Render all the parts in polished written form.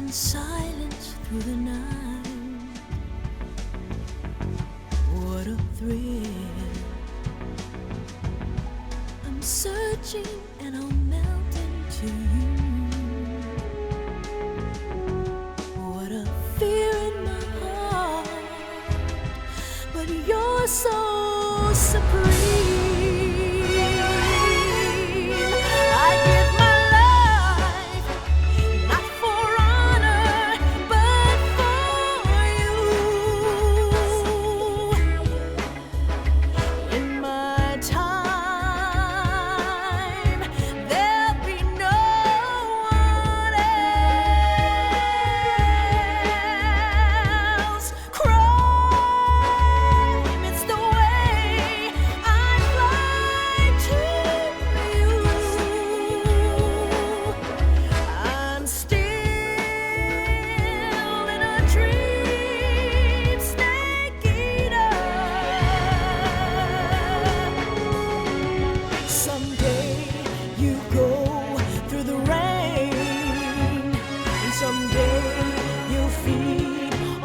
in silence through the night. What a thrill. I'm searching and I'll melt into you. What a fear in my heart, but you're so supreme.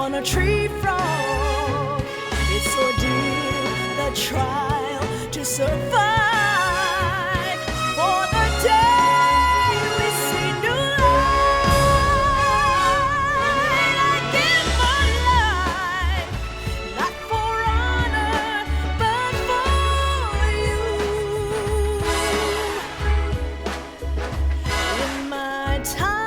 A tree frog, it's ordeal, the trial to survive. For the day we see new light, I give my life, not for honor, but for you. In my time,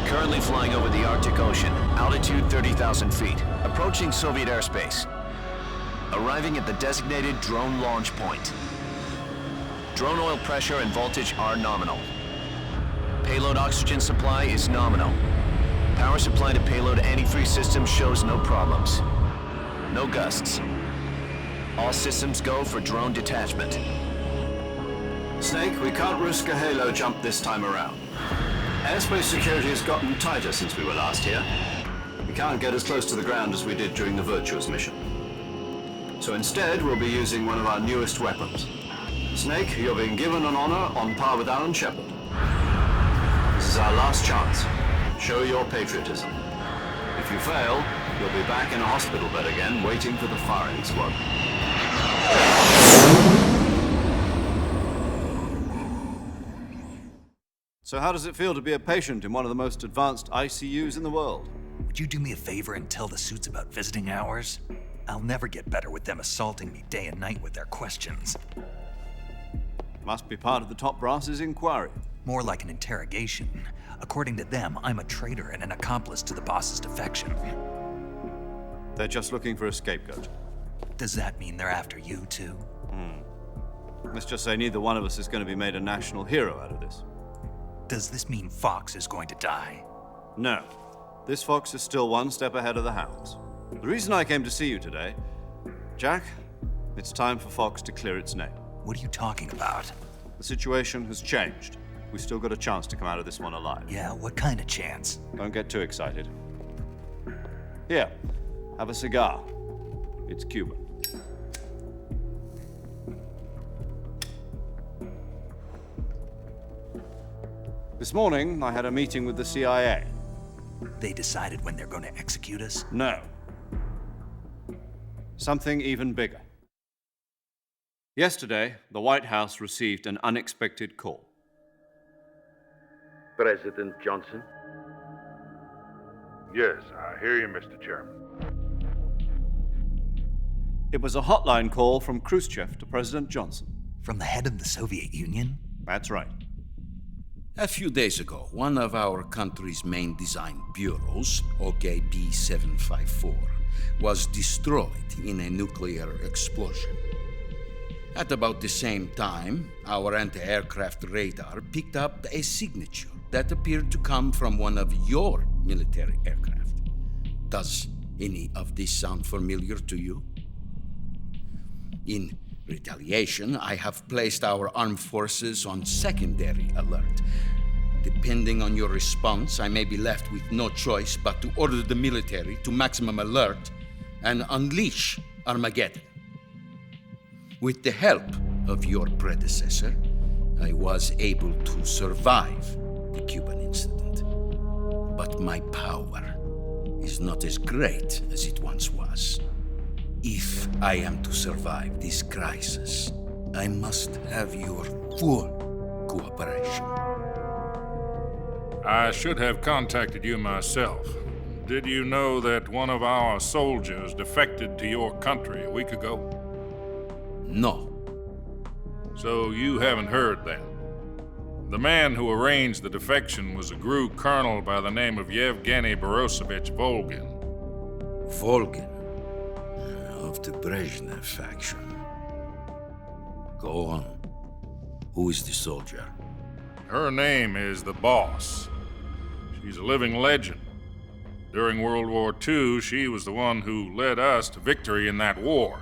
Currently flying over the Arctic Ocean, altitude 30,000 feet, approaching Soviet airspace. Arriving at the designated drone launch point. Drone oil pressure and voltage are nominal. Payload oxygen supply is nominal. Power supply to payload antifreeze system shows no problems. No gusts. All systems go for drone detachment. Snake, we can't risk a halo jump this time around. Airspace security has gotten tighter since we were last here. We can't get as close to the ground as we did during the Virtuous mission. So instead, we'll be using one of our newest weapons. Snake, you're being given an honor on par with Alan Shepard. This is our last chance. Show your patriotism. If you fail, you'll be back in a hospital bed again, waiting for the firing squad. So how does it feel to be a patient in one of the most advanced ICUs in the world? Would you do me a favor and tell the suits about visiting hours? I'll never get better with them assaulting me day and night with their questions. Must be part of the top brass's inquiry. More like an interrogation. According to them, I'm a traitor and an accomplice to the boss's defection. They're just looking for a scapegoat. Does that mean they're after you too? Let's just say neither one of us is going to be made a national hero out of this. Does this mean Fox is going to die? No. This fox is still one step ahead of the hounds. The reason I came to see you today, Jack, it's time for Fox to clear its name. What are you talking about? The situation has changed. We've still got a chance to come out of this one alive. Yeah, what kind of chance? Don't get too excited. Here, have a cigar. It's Cuban. This morning, I had a meeting with the CIA. They decided when they're going to execute us? No. Something even bigger. Yesterday, the White House received an unexpected call. President Johnson? Yes, I hear you, Mr. Chairman. It was a hotline call from Khrushchev to President Johnson. From the head of the Soviet Union? That's right. A few days ago, one of our country's main design bureaus, OKB 754, was destroyed in a nuclear explosion. At about the same time, our anti-aircraft radar picked up a signature that appeared to come from one of your military aircraft. Does any of this sound familiar to you? In retaliation, I have placed our armed forces on secondary alert. Depending on your response, I may be left with no choice but to order the military to maximum alert and unleash Armageddon. With the help of your predecessor, I was able to survive the Cuban incident. But my power is not as great as it once was. If I am to survive this crisis, I must have your full cooperation. I should have contacted you myself. Did you know that one of our soldiers defected to your country a week ago? No. So you haven't heard then. The man who arranged the defection was a GRU colonel by the name of Yevgeny Borisovich Volgin. Volgin, of the Brezhnev faction. Go on. Who is the soldier? Her name is the Boss. She's a living legend. During World War II, she was the one who led us to victory in that war.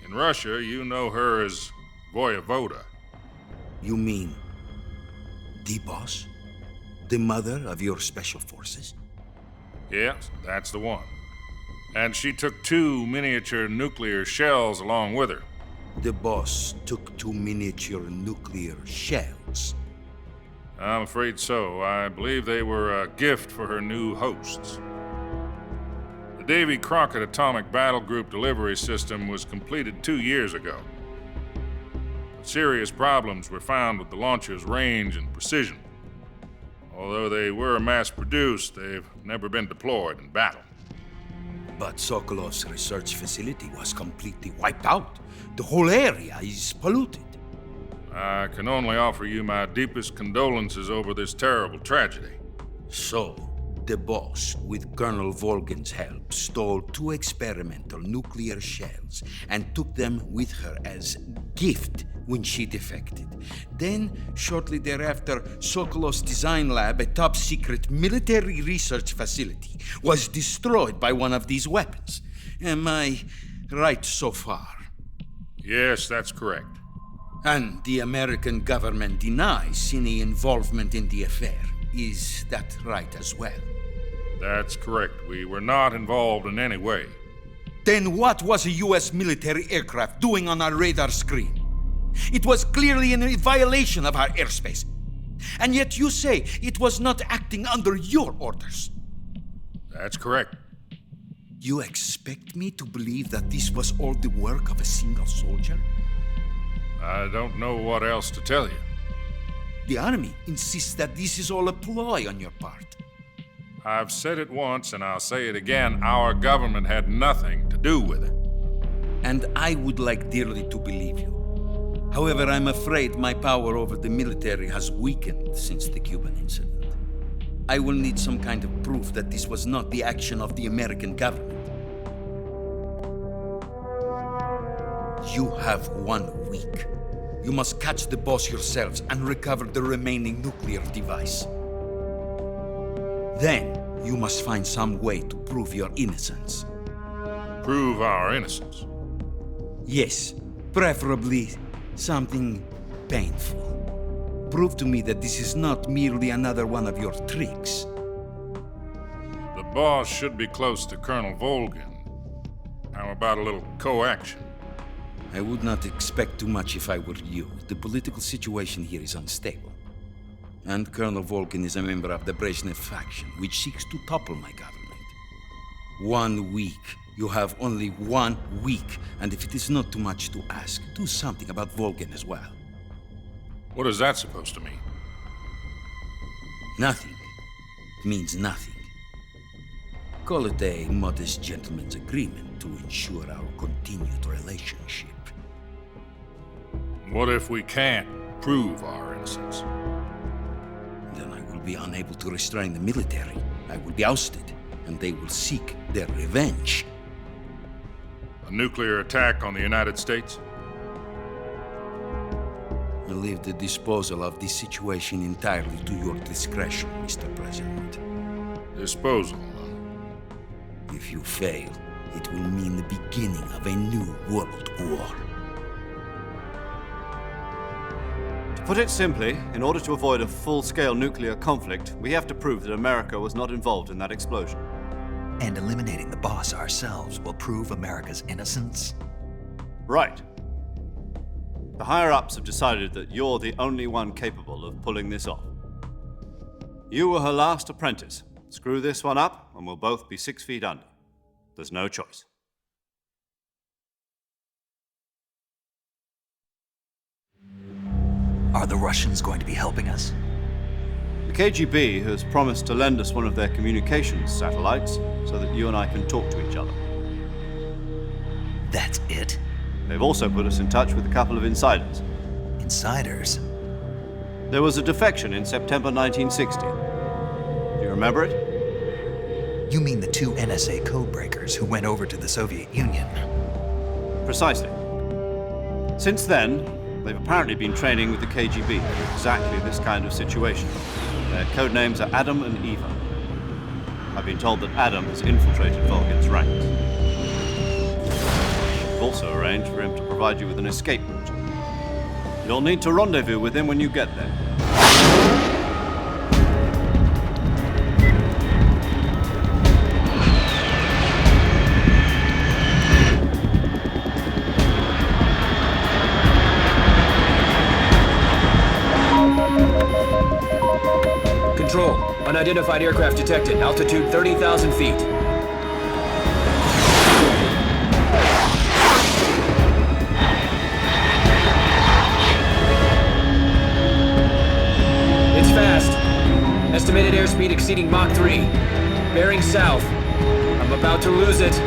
In Russia, you know her as Voyevoda. You mean the boss? The mother of your special forces? Yes, that's the one. And she took 2 miniature nuclear shells along with her. The boss took 2 miniature nuclear shells. I'm afraid so. I believe they were a gift for her new hosts. The Davy Crockett Atomic Battle Group delivery system was completed 2 years ago. But serious problems were found with the launcher's range and precision. Although they were mass-produced, they've never been deployed in battle. But Sokolov's research facility was completely wiped out. The whole area is polluted. I can only offer you my deepest condolences over this terrible tragedy. So, the boss, with Colonel Volgin's help, stole 2 experimental nuclear shells and took them with her as gift when she defected. Then, shortly thereafter, Sokolov's design lab, a top-secret military research facility, was destroyed by one of these weapons. Am I right so far? Yes, that's correct. And the American government denies any involvement in the affair. Is that right as well? That's correct. We were not involved in any way. Then what was a U.S. military aircraft doing on our radar screen? It was clearly in violation of our airspace. And yet you say it was not acting under your orders. That's correct. You expect me to believe that this was all the work of a single soldier? I don't know what else to tell you. The army insists that this is all a ploy on your part. I've said it once and I'll say it again. Our government had nothing to do with it. And I would like dearly to believe you. However, I'm afraid my power over the military has weakened since the Cuban incident. I will need some kind of proof that this was not the action of the American government. You have 1 week. You must catch the boss yourselves and recover the remaining nuclear device. Then, you must find some way to prove your innocence. Prove our innocence. Yes, preferably something painful. Prove to me that this is not merely another one of your tricks. The boss should be close to Colonel Volgin. How about a little coaction? I would not expect too much if I were you. The political situation here is unstable. And Colonel Volgin is a member of the Brezhnev faction, which seeks to topple my government. 1 week You have only 1 week, and if it is not too much to ask, do something about Volgan as well. What is that supposed to mean? Nothing. It means nothing. Call it a modest gentleman's agreement to ensure our continued relationship. What if we can't prove our innocence? Then I will be unable to restrain the military. I will be ousted, and they will seek their revenge. A nuclear attack on the United States? I leave the disposal of this situation entirely to your discretion, Mr. President. Disposal, If you fail, it will mean the beginning of a new world war. To put it simply, in order to avoid a full-scale nuclear conflict, we have to prove that America was not involved in that explosion. And eliminating the boss ourselves will prove America's innocence? Right. The higher-ups have decided that you're the only one capable of pulling this off. You were her last apprentice. Screw this one up, and we'll both be 6 feet under. There's no choice. Are the Russians going to be helping us? The KGB has promised to lend us one of their communications satellites so that you and I can talk to each other. That's it? They've also put us in touch with a couple of insiders. Insiders? There was a defection in September 1960. Do you remember it? You mean the 2 NSA codebreakers who went over to the Soviet Union? Precisely. Since then, they've apparently been training with the KGB for exactly this kind of situation. Their code names are Adam and Eva. I've been told that Adam has infiltrated Volgan's ranks. We've also arranged for him to provide you with an escape route. You'll need to rendezvous with him when you get there. Control. Unidentified aircraft detected. Altitude 30,000 feet. It's fast. Estimated airspeed exceeding Mach 3. Bearing south. I'm about to lose it.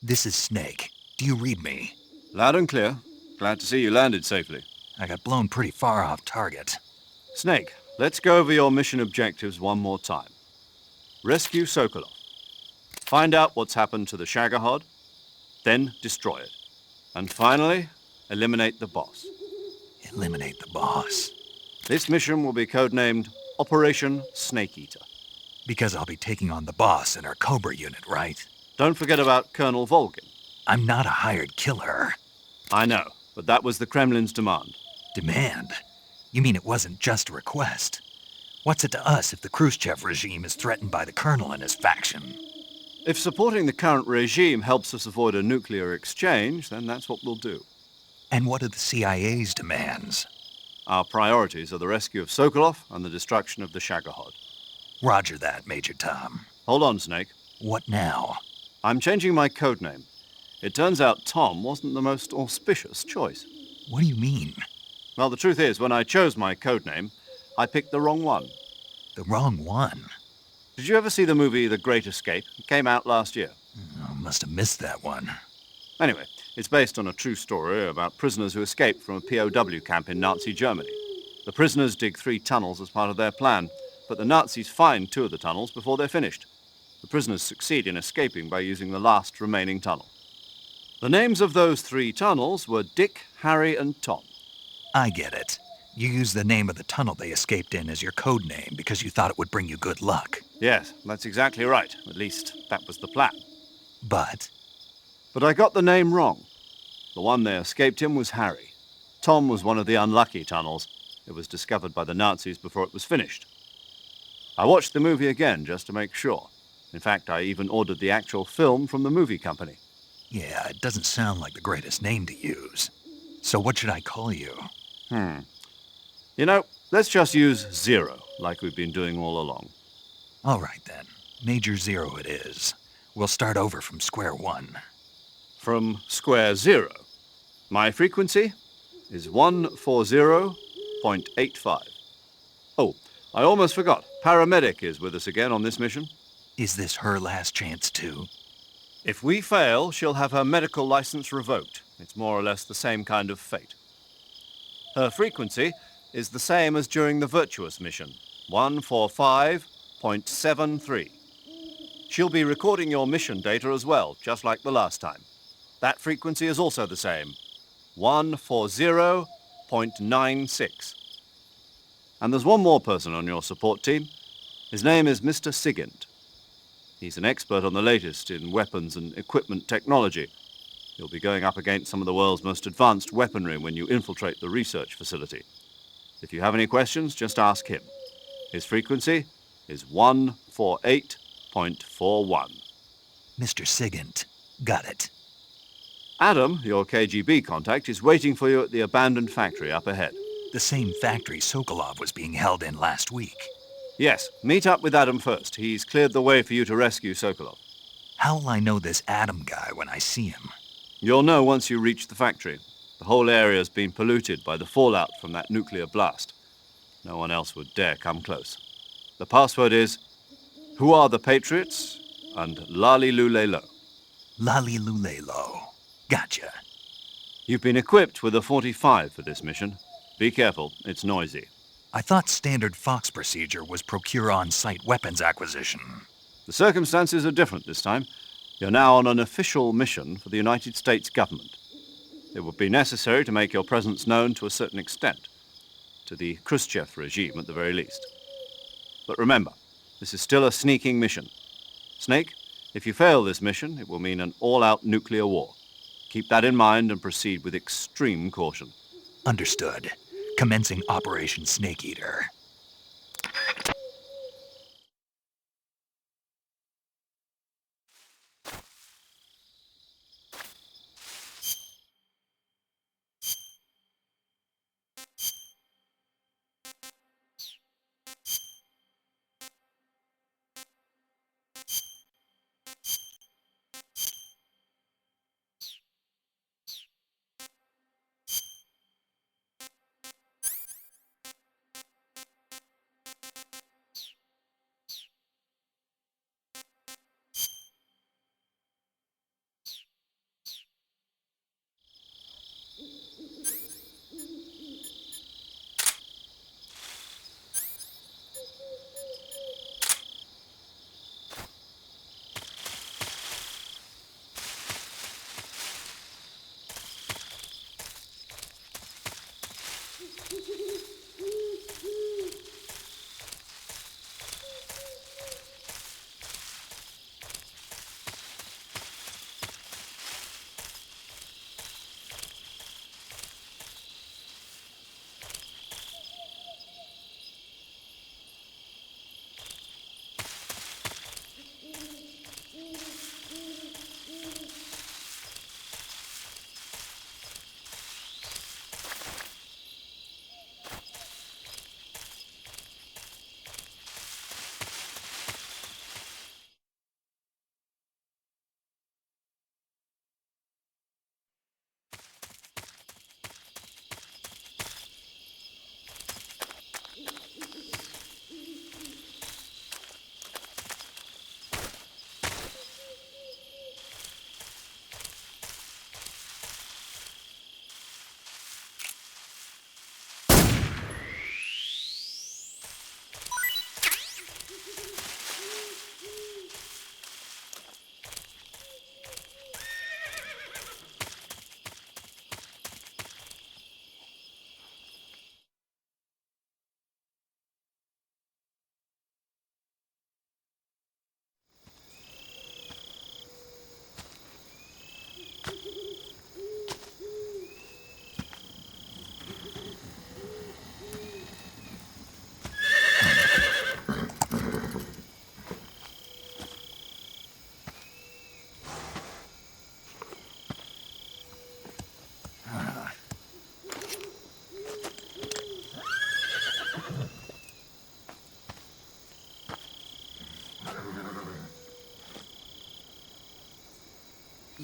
This is Snake. Do you read me? Loud and clear. Glad to see you landed safely. I got blown pretty far off target. Snake, let's go over your mission objectives one more time. Rescue Sokolov. Find out what's happened to the Shagohod, then destroy it. And finally, eliminate the boss. Eliminate the boss. This mission will be codenamed Operation Snake Eater. Because I'll be taking on the boss in our Cobra unit, right? Don't forget about Colonel Volgan. I'm not a hired killer. I know, but that was the Kremlin's demand. Demand? You mean it wasn't just a request? What's it to us if the Khrushchev regime is threatened by the Colonel and his faction? If supporting the current regime helps us avoid a nuclear exchange, then that's what we'll do. And what are the CIA's demands? Our priorities are the rescue of Sokolov and the destruction of the Shagohod. Roger that, Major Tom. Hold on, Snake. What now? I'm changing my codename. It turns out Tom wasn't the most auspicious choice. What do you mean? Well, the truth is, when I chose my codename, I picked the wrong one. The wrong one? Did you ever see the movie The Great Escape? It came out last year. I must have missed that one. Anyway, it's based on a true story about prisoners who escaped from a POW camp in Nazi Germany. The prisoners dig 3 tunnels as part of their plan, but the Nazis find 2 of the tunnels before they're finished. The prisoners succeed in escaping by using the last remaining tunnel. The names of those 3 tunnels were Dick, Harry, and Tom. I get it. You used the name of the tunnel they escaped in as your code name because you thought it would bring you good luck. Yes, that's exactly right. At least, that was the plan. But But I got the name wrong. The one they escaped in was Harry. Tom was one of the unlucky tunnels. It was discovered by the Nazis before it was finished. I watched the movie again just to make sure. In fact, I even ordered the actual film from the movie company. yeah, it doesn't sound like the greatest name to use. So what should I call you? You know, let's just use Zero, like we've been doing all along. All right then. Major Zero it is. We'll start over from square one. From square 0. My frequency is 140.85. Oh, I almost forgot. Paramedic is with us again on this mission. Is this her last chance too? If we fail, she'll have her medical license revoked. It's more or less the same kind of fate. Her frequency is the same as during the Virtuous mission, 145.73. She'll be recording your mission data as well, just like the last time. That frequency is also the same, 140.96. And there's one more person on your support team. His name is Mr. Sigint. He's an expert on the latest in weapons and equipment technology. You'll be going up against some of the world's most advanced weaponry when you infiltrate the research facility. If you have any questions, just ask him. His frequency is 148.41. Mr. Sigint. Got it. Adam, your KGB contact, is waiting for you at the abandoned factory up ahead. The same factory Sokolov was being held in last week. Yes, meet up with Adam first. He's cleared the way for you to rescue Sokolov. How'll I know this Adam guy when I see him? You'll know once you reach the factory. The whole area's been polluted by the fallout from that nuclear blast. No one else would dare come close. The password is, "Who are the Patriots?" and "Lali Lulelo." Lali Lulelo. Gotcha. You've been equipped with a 45 for this mission. Be careful, it's noisy. I thought standard Fox procedure was procure on-site weapons acquisition. The circumstances are different this time. You're now on an official mission for the United States government. It would be necessary to make your presence known to a certain extent, to the Khrushchev regime at the very least. But remember, this is still a sneaking mission. Snake, if you fail this mission, it will mean an all-out nuclear war. Keep that in mind and proceed with extreme caution. Understood. Commencing Operation Snake Eater.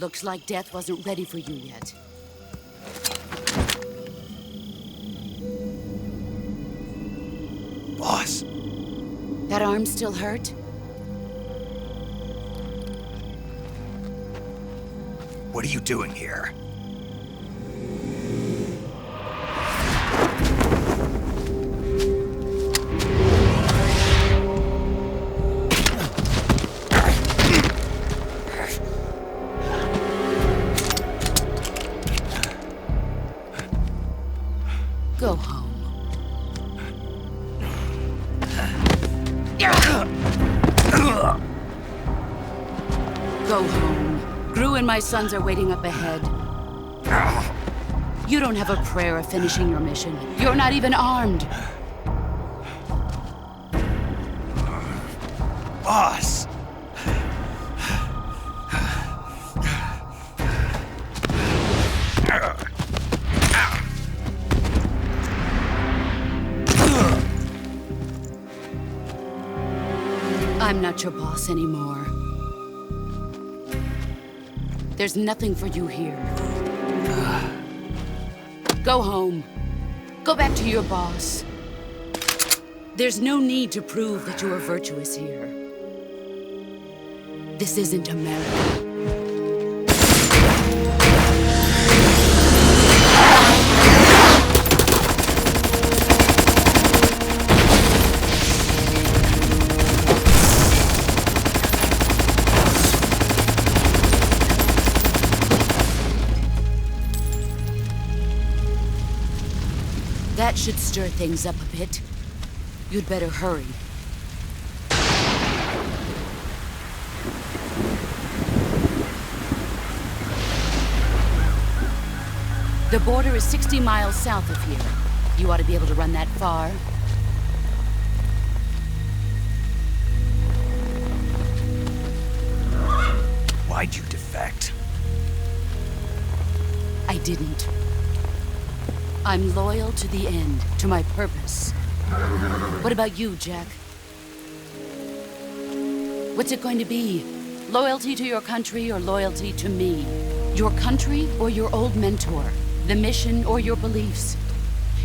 Looks like death wasn't ready for you yet. Boss. That arm still hurt? What are you doing here? Go home. Go home. Gru and my sons are waiting up ahead. You don't have a prayer of finishing your mission. You're not even armed. Boss! I'm not your boss anymore. There's nothing for you here. Go home. Go back to your boss. There's no need to prove that you are virtuous here. This isn't America. That should stir things up a bit. You'd better hurry. The border is 60 miles south of here. You ought to be able to run that far. Why'd you defect? I didn't. I'm loyal to the end, to my purpose. What about you, Jack? What's it going to be? Loyalty to your country or loyalty to me? Your country or your old mentor? The mission or your beliefs?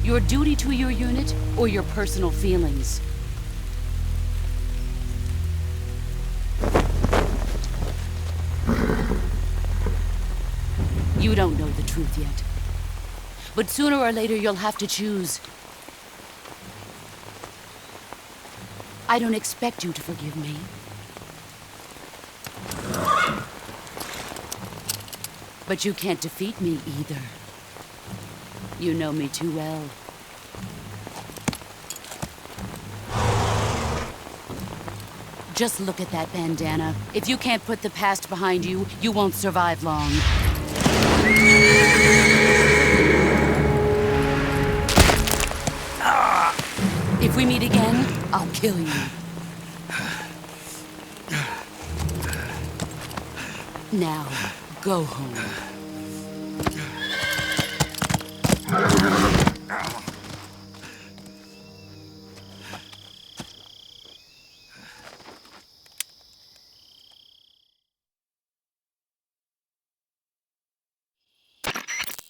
Your duty to your unit or your personal feelings? You don't know the truth yet. But sooner or later, you'll have to choose. I don't expect you to forgive me. But you can't defeat me either. You know me too well. Just look at that bandana. If you can't put the past behind you, you won't survive long. If we meet again, I'll kill you. Now, go home.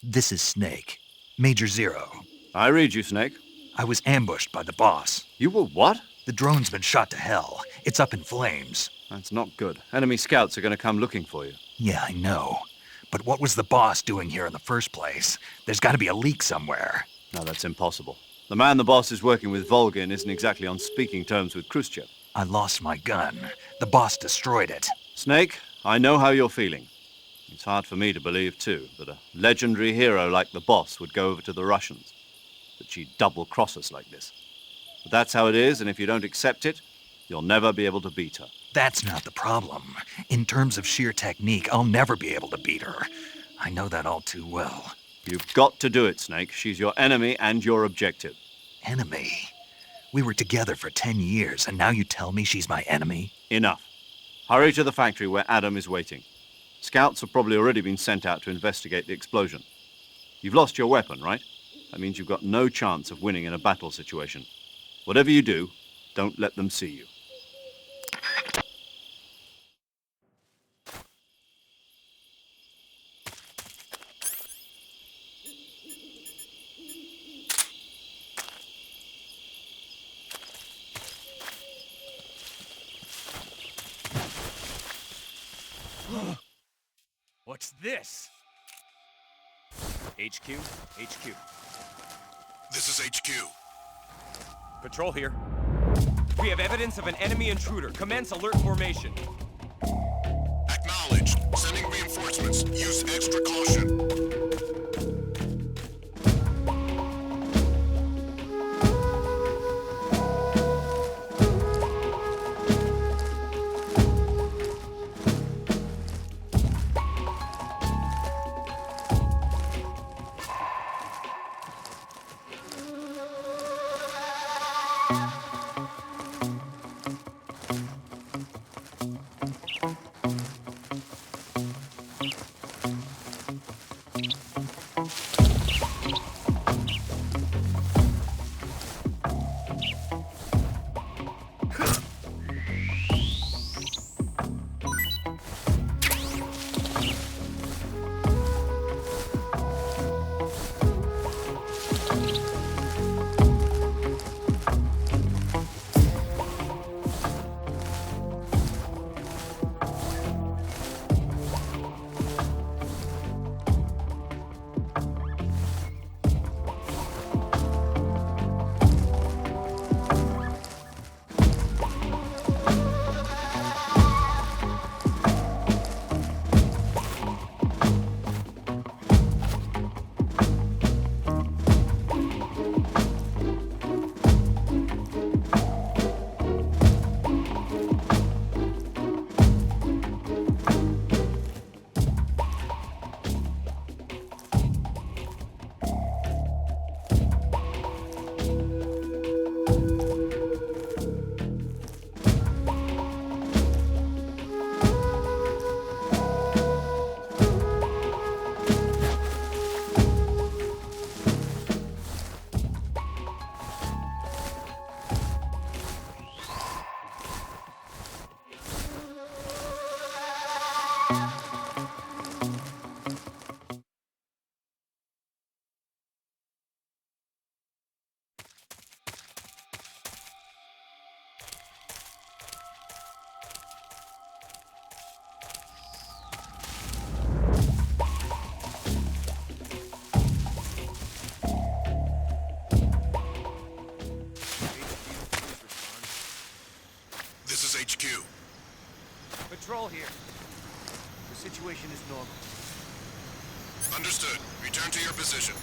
This is Snake. Major Zero. I read you, Snake. I was ambushed by the boss. You were what? The drone's been shot to hell. It's up in flames. That's not good. Enemy scouts are going to come looking for you. Yeah, I know. But what was the boss doing here in the first place? There's got to be a leak somewhere. No, that's impossible. The man the boss is working with, Volgin, isn't exactly on speaking terms with Khrushchev. I lost my gun. The boss destroyed it. Snake, I know how you're feeling. It's hard for me to believe, too, that a legendary hero like the boss would go over to the Russians. That she'd double-cross us like this. But that's how it is, and if you don't accept it, you'll never be able to beat her. That's not the problem. In terms of sheer technique, I'll never be able to beat her. I know that all too well. You've got to do it, Snake. She's your enemy and your objective. Enemy? We were together for 10 years, and now you tell me she's my enemy? Enough. Hurry to the factory where Adam is waiting. Scouts have probably already been sent out to investigate the explosion. You've lost your weapon, right? That means you've got no chance of winning in a battle situation. Whatever you do, don't let them see you. What's this? HQ? HQ. This is HQ. Patrol here. We have evidence of an enemy intruder. Commence alert formation. Acknowledged. Sending reinforcements. Use extra caution. HQ. Patrol here. The situation is normal. Understood. Return to your position.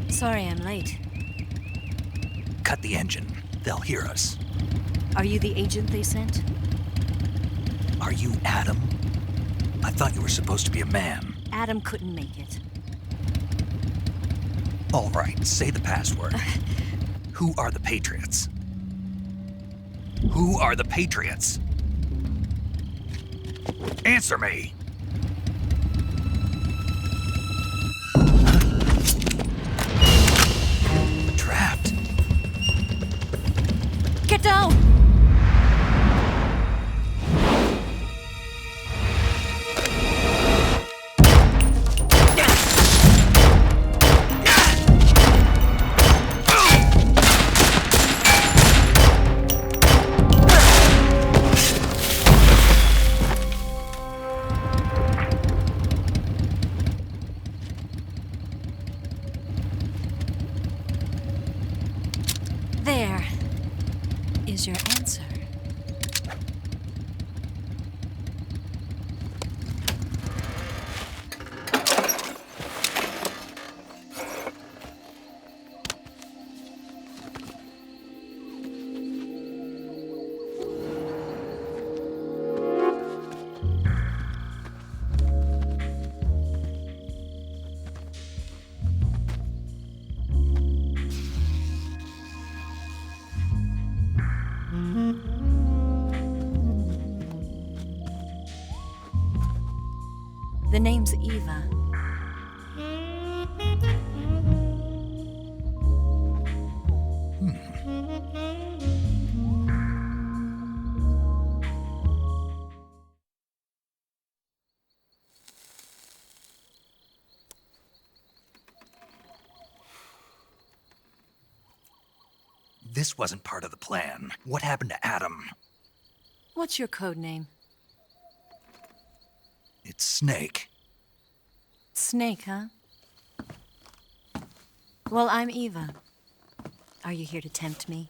Sorry I'm late. Cut the engine. They'll hear us. Are you the agent they sent? Are you Adam? I thought you were supposed to be a man. Adam couldn't make it. All right, say the password. Who are the Patriots? Who are the Patriots? Answer me! Trapped. Get down! There is your answer. The name's Eva. This wasn't part of the plan. What happened to Adam? What's your code name? It's Snake. Snake, huh? Well, I'm Eva. Are you here to tempt me?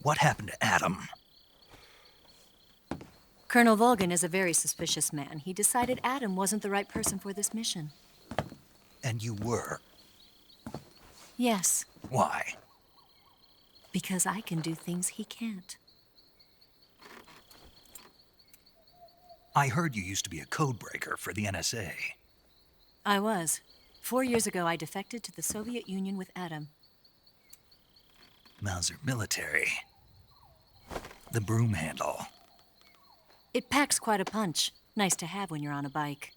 What happened to Adam? Colonel Volgan is a very suspicious man. He decided Adam wasn't the right person for this mission. And you were? Yes, Why? because I can do things he can't. I heard you used to be a codebreaker for the NSA. I was. 4 years ago, I defected to the Soviet Union with Adam. Mauser military. The broom handle. It packs quite a punch. Nice to have when you're on a bike.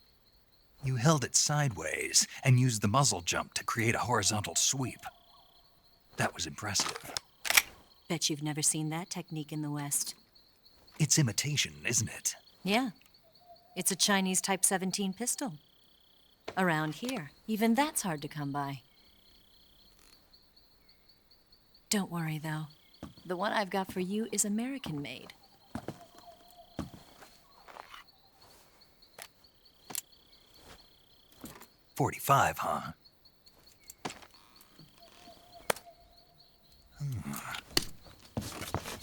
You held it sideways and used the muzzle jump to create a horizontal sweep. That was impressive. Bet you've never seen that technique in the West. It's imitation, isn't it? Yeah. It's a Chinese Type 17 pistol. Around here, even that's hard to come by. Don't worry, though. The one I've got for you is American-made. .45, huh?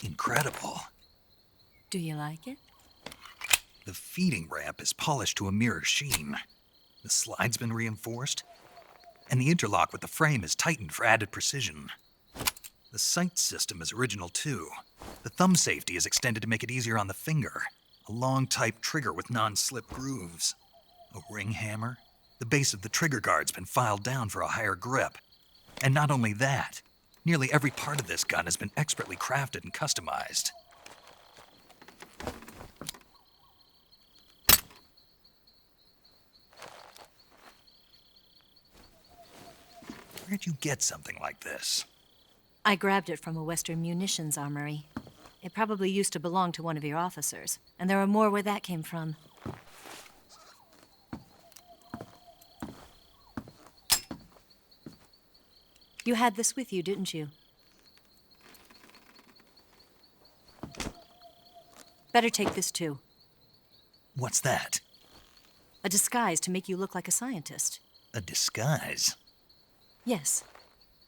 Incredible. Do you like it? The feeding ramp is polished to a mirror sheen. The slide's been reinforced, and the interlock with the frame is tightened for added precision. The sight system is original too. The thumb safety is extended to make it easier on the finger. A long type trigger with non-slip grooves. A ring hammer. The base of the trigger guard's been filed down for a higher grip. And not only that, nearly every part of this gun has been expertly crafted and customized. Where'd you get something like this? I grabbed it from a Western munitions armory. It probably used to belong to one of your officers, and there are more where that came from. You had this with you, didn't you? Better take this too. What's that? A disguise to make you look like a scientist. A disguise? Yes,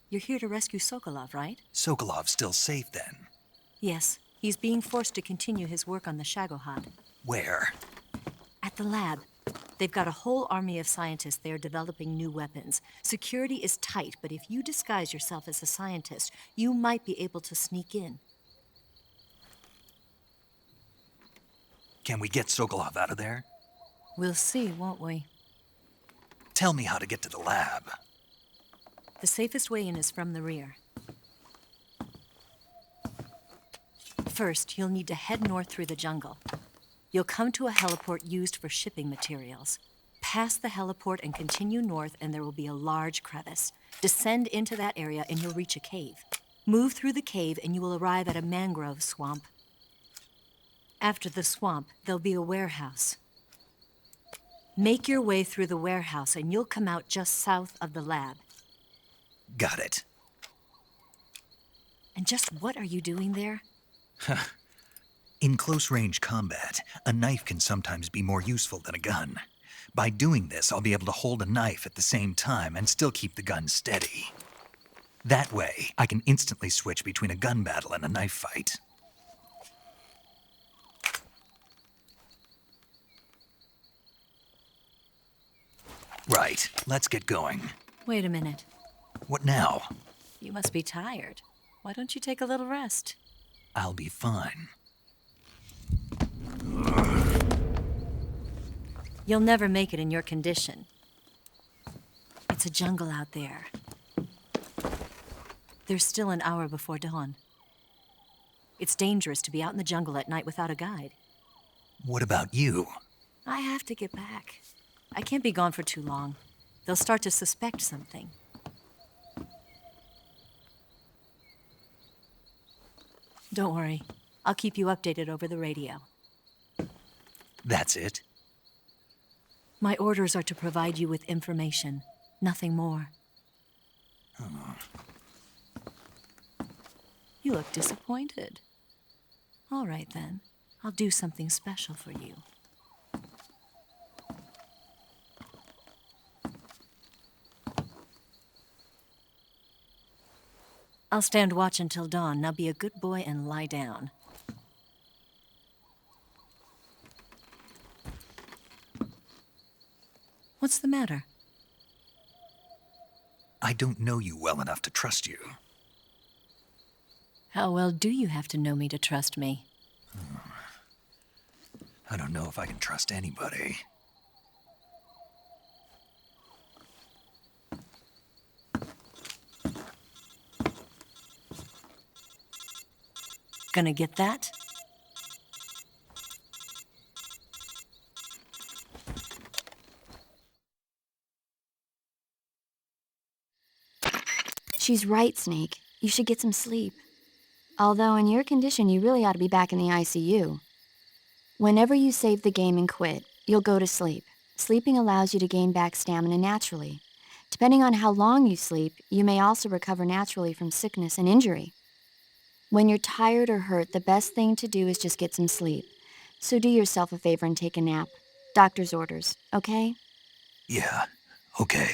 You're here to rescue Sokolov, right? Sokolov's still safe then. Yes. He's being forced to continue his work on the Shagohod. Where? At the lab. They've got a whole army of scientists there developing new weapons. Security is tight, but if you disguise yourself as a scientist, you might be able to sneak in. Can we get Sokolov out of there? We'll see, won't we? Tell me how to get to the lab. The safest way in is from the rear. First, you'll need to head north through the jungle. You'll come to a heliport used for shipping materials. Pass the heliport and continue north, and there will be a large crevice. Descend into that area, and you'll reach a cave. Move through the cave, and you will arrive at a mangrove swamp. After the swamp, there'll be a warehouse. Make your way through the warehouse, and you'll come out just south of the lab. Got it. And just what are you doing there? In close-range combat, a knife can sometimes be more useful than a gun. By doing this, I'll be able to hold a knife at the same time and still keep the gun steady. That way, I can instantly switch between a gun battle and a knife fight. Right, let's get going. Wait a minute. What now? You must be tired. Why don't you take a little rest? I'll be fine. You'll never make it in your condition. It's a jungle out there. There's still an hour before dawn. It's dangerous to be out in the jungle at night without a guide. What about you? I have to get back. I can't be gone for too long. They'll start to suspect something. Don't worry. I'll keep you updated over the radio. That's it? My orders are to provide you with information, nothing more. Oh. You look disappointed. All right, then. I'll do something special for you. I'll stand watch until dawn. Now be a good boy and lie down. What's the matter? I don't know you well enough to trust you. How well do you have to know me to trust me? I don't know if I can trust anybody. Gonna get that? She's right, Snake. You should get some sleep. Although in your condition, you really ought to be back in the ICU. Whenever you save the game and quit, you'll go to sleep. Sleeping allows you to gain back stamina naturally. Depending on how long you sleep, you may also recover naturally from sickness and injury. When you're tired or hurt, the best thing to do is just get some sleep. So do yourself a favor and take a nap. Doctor's orders, okay? Yeah, okay.